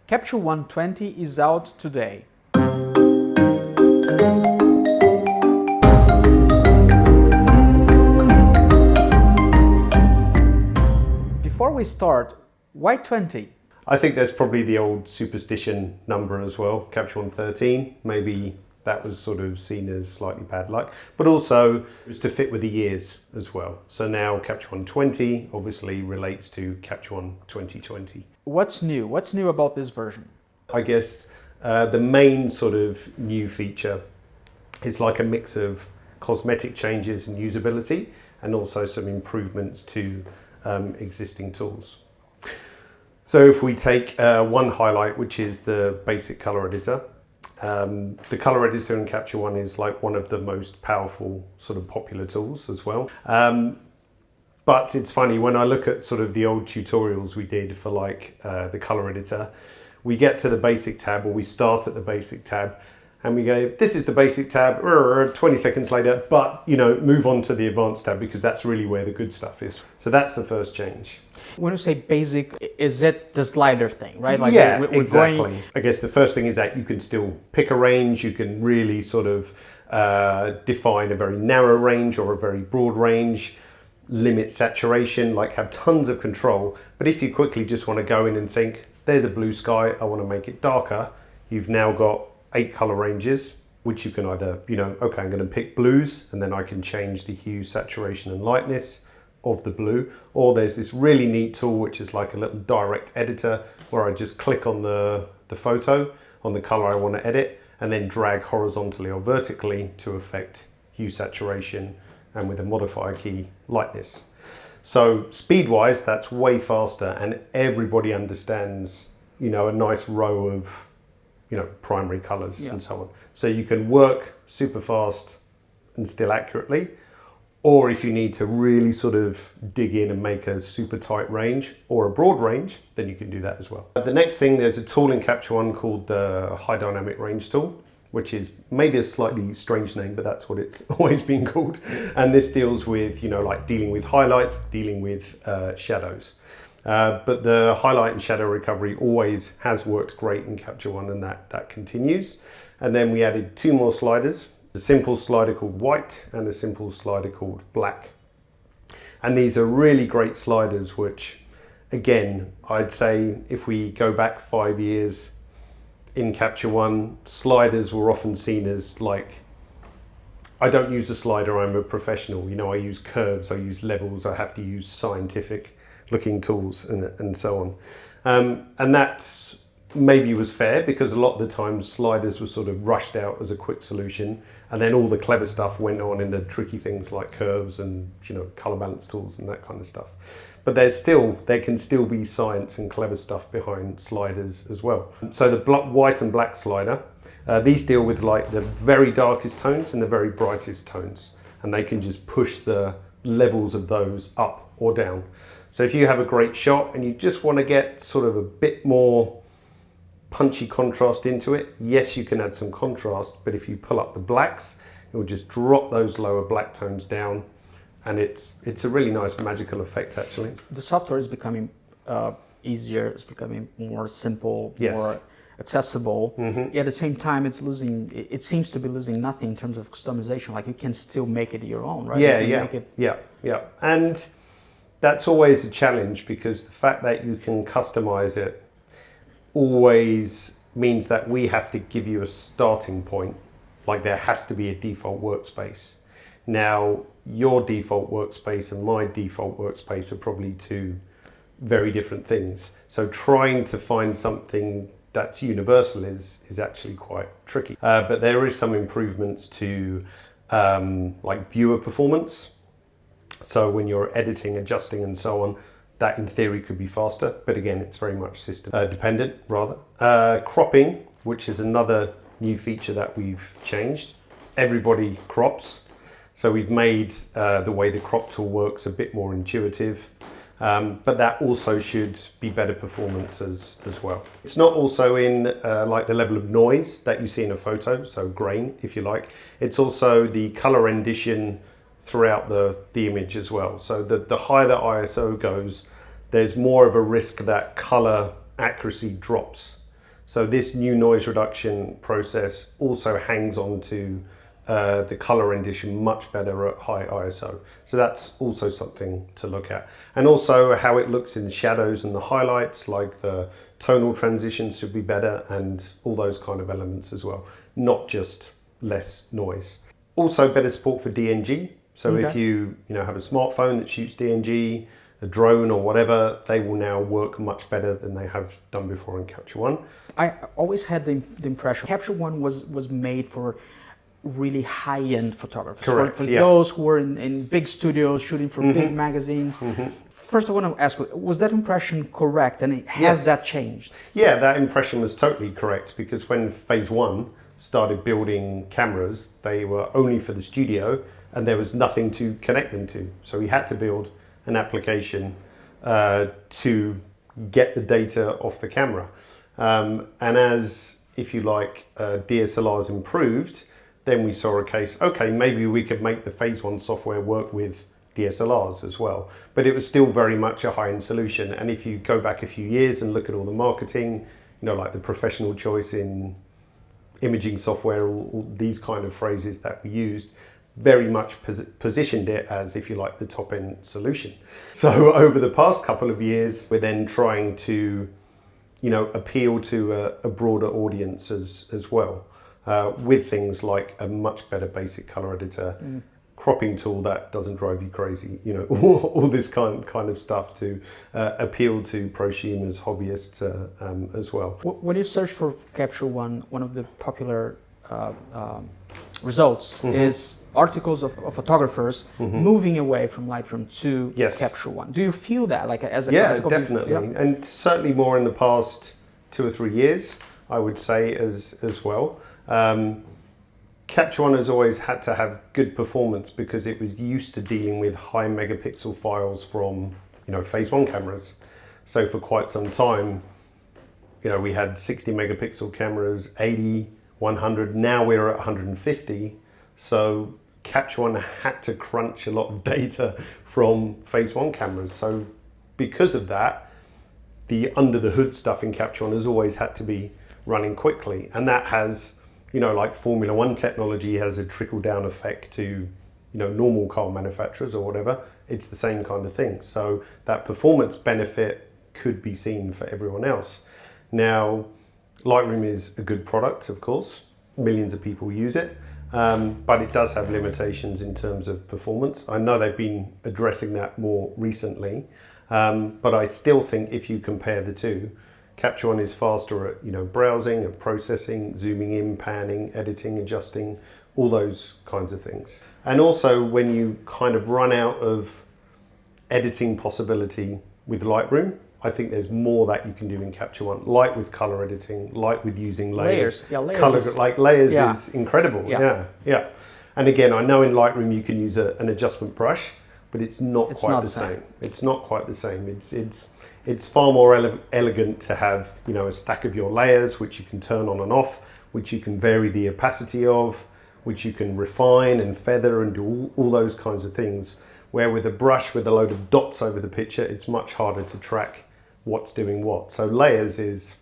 Capture 120 is out today. Before we start, why 20? I think there's probably the old superstition number as well, Capture 113. Maybe that was sort of seen as slightly bad luck, but also it was to fit with the years as well. So now Capture 120 obviously relates to Capture One 2020. What's new? What's new about this version? I guess the main sort of new feature is like a mix of cosmetic changes and usability, and also some improvements to existing tools. So if we take one highlight, which is the basic color editor, the color editor in Capture One is like one of the most powerful sort of popular tools as well. But it's funny, when I look at sort of the old tutorials we did for like the color editor, we get to the basic tab, or we start at the basic tab, and we go, this is the basic tab, 20 seconds later, but you know, move on to the advanced tab because that's really where the good stuff is. So that's the first change. When you say basic, is it the slider thing, right? Like yeah, exactly. I guess the first thing is that you can still pick a range, you can really sort of define a very narrow range or a very broad range, limit saturation, like have tons of control. But if you quickly just want to go in and think, there's a blue sky, I want to make it darker, you've now got 8 color ranges, which you can either, you know, okay, I'm going to pick blues, and then I can change the hue, saturation and lightness of the blue. Or there's this really neat tool, which is like a little direct editor, where I just click on the photo, on the color I want to edit, and then drag horizontally or vertically to affect hue, saturation, and with a modifier key, lightness. So speed-wise, that's way faster, and everybody understands, you know, a nice row of, you know, primary colors and so on. So you can work super fast and still accurately, or if you need to really sort of dig in and make a super tight range or a broad range, then you can do that as well. The next thing, there's a tool in Capture One called the High Dynamic Range tool, which is maybe a slightly strange name, but that's what it's always been called. And this deals with, you know, like dealing with highlights, dealing with shadows. But the highlight and shadow recovery always has worked great in Capture One, and that continues. And then we added 2 more sliders, a simple slider called white and a simple slider called black. And these are really great sliders, which again, I'd say if we go back 5 years in Capture One, sliders were often seen as like, I don't use a slider, I'm a professional. You know, I use curves, I use levels, I have to use scientific looking tools and so on. And that maybe was fair, because a lot of the time sliders were sort of rushed out as a quick solution, and then all the clever stuff went on in the tricky things like curves and, you know, color balance tools and that kind of stuff. But there can still be science and clever stuff behind sliders as well. So the white and black slider, these deal with like the very darkest tones and the very brightest tones, and they can just push the levels of those up or down. So if you have a great shot and you just want to get sort of a bit more punchy contrast into it, yes, you can add some contrast, but if you pull up the blacks, it will just drop those lower black tones down, and it's a really nice magical effect actually. The software is becoming easier, it's becoming more simple, more accessible. Yet at the same time, it seems to be losing nothing in terms of customization. Like, you can still make it your own, right? Yeah. And that's always a challenge, because the fact that you can customize it always means that we have to give you a starting point. Like, there has to be a default workspace. Now, your default workspace and my default workspace are probably 2 very different things. So trying to find something that's universal is actually quite tricky. But there is some improvements to like viewer performance. So when you're editing, adjusting and so on, that in theory could be faster, but again, it's very much system dependent rather. Cropping, which is another new feature that we've changed. Everybody crops. So we've made the way the crop tool works a bit more intuitive, but that also should be better performance as well. It's not also in like the level of noise that you see in a photo, so grain, if you like. It's also the color rendition throughout the image as well. So the higher the ISO goes, there's more of a risk that color accuracy drops. So this new noise reduction process also hangs on to the color rendition much better at high ISO. So that's also something to look at. And also how it looks in shadows and the highlights, like the tonal transitions should be better and all those kind of elements as well, not just less noise. Also better support for DNG. So if you have a smartphone that shoots DNG, a drone or whatever, they will now work much better than they have done before in Capture One. I always had the impression Capture One was made for really high-end photographers. Correct, For those who were in big studios shooting for big magazines. First, I want to ask, was that impression correct, and has that changed? Yeah, that impression was totally correct, because when Phase One started building cameras, they were only for the studio and there was nothing to connect them to. So we had to build an application to get the data off the camera. And as, if you like, DSLRs improved, then we saw a case, okay, maybe we could make the Phase One software work with DSLRs as well. But it was still very much a high-end solution. And if you go back a few years and look at all the marketing, like the professional choice in imaging software, all these kind of phrases that we used, very much positioned it as, if you like, the top-end solution. So over the past couple of years, we're then trying to, appeal to a broader audience as well, with things like a much better basic color editor, cropping tool that doesn't drive you crazy, all this kind of stuff to appeal to prosumers, hobbyists as well. When you search for Capture One of the popular results is articles of photographers moving away from Lightroom to Capture One. Do you feel that, like, as a definitely, and certainly more in the past 2 or 3 years, I would say as well. Capture One has always had to have good performance because it was used to dealing with high megapixel files from Phase One cameras. So for quite some time, we had 60 megapixel cameras, 80, 100. Now we're at 150. So Capture One had to crunch a lot of data from Phase One cameras. So because of that, the under the hood stuff in Capture One has always had to be running quickly, and that has, like Formula One technology has a trickle down effect to, normal car manufacturers or whatever. It's the same kind of thing. So that performance benefit could be seen for everyone else. Now, Lightroom is a good product, of course. Millions of people use it, but it does have limitations in terms of performance. I know they've been addressing that more recently, but I still think if you compare the two, Capture One is faster at browsing, at processing, zooming in, panning, editing, adjusting, all those kinds of things. And also when you kind of run out of editing possibility with Lightroom, I think there's more that you can do in Capture One, like with color editing, like with using layers. Layers is incredible. Yeah. And again, I know in Lightroom you can use an adjustment brush, but it's not quite the same. It's not quite the same. It's far more elegant to have, a stack of your layers, which you can turn on and off, which you can vary the opacity of, which you can refine and feather and do all those kinds of things. Where with a brush with a load of dots over the picture, it's much harder to track what's doing what. So layers is,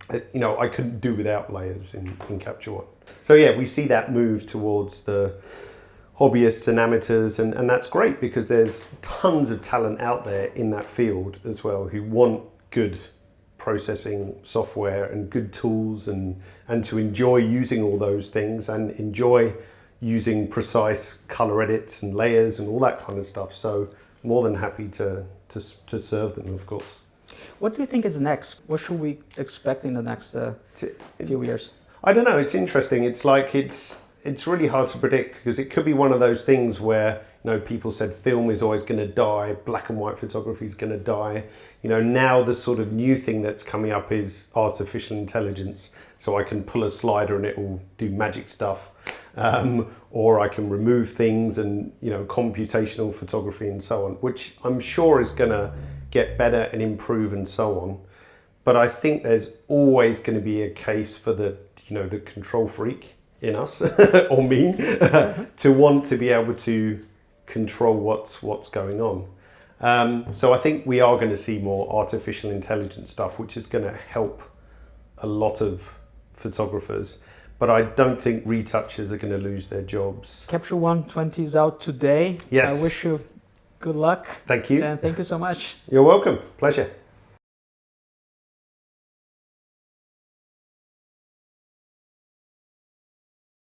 I couldn't do without layers in Capture One. So yeah, we see that move towards the hobbyists and amateurs, and that's great because there's tons of talent out there in that field as well who want good processing software and good tools and to enjoy using all those things and enjoy using precise color edits and layers and all that kind of stuff. So more than happy to serve them, of course. What do you think is next? What should we expect in the next few years? I don't know. It's interesting. It's like it's really hard to predict because it could be one of those things where people said film is always going to die, black and white photography is going to die. Now the sort of new thing that's coming up is artificial intelligence. So I can pull a slider and it will do magic stuff, or I can remove things and computational photography and so on, which I'm sure is going to get better and improve and so on. But I think there's always going to be a case for the control freak in us or me to want to be able to control what's going on. So I think we are going to see more artificial intelligence stuff, which is going to help a lot of photographers, but I don't think retouchers are going to lose their jobs. Capture 120 is out today. Yes. I wish you good luck. Thank you. And thank you so much. You're welcome. Pleasure.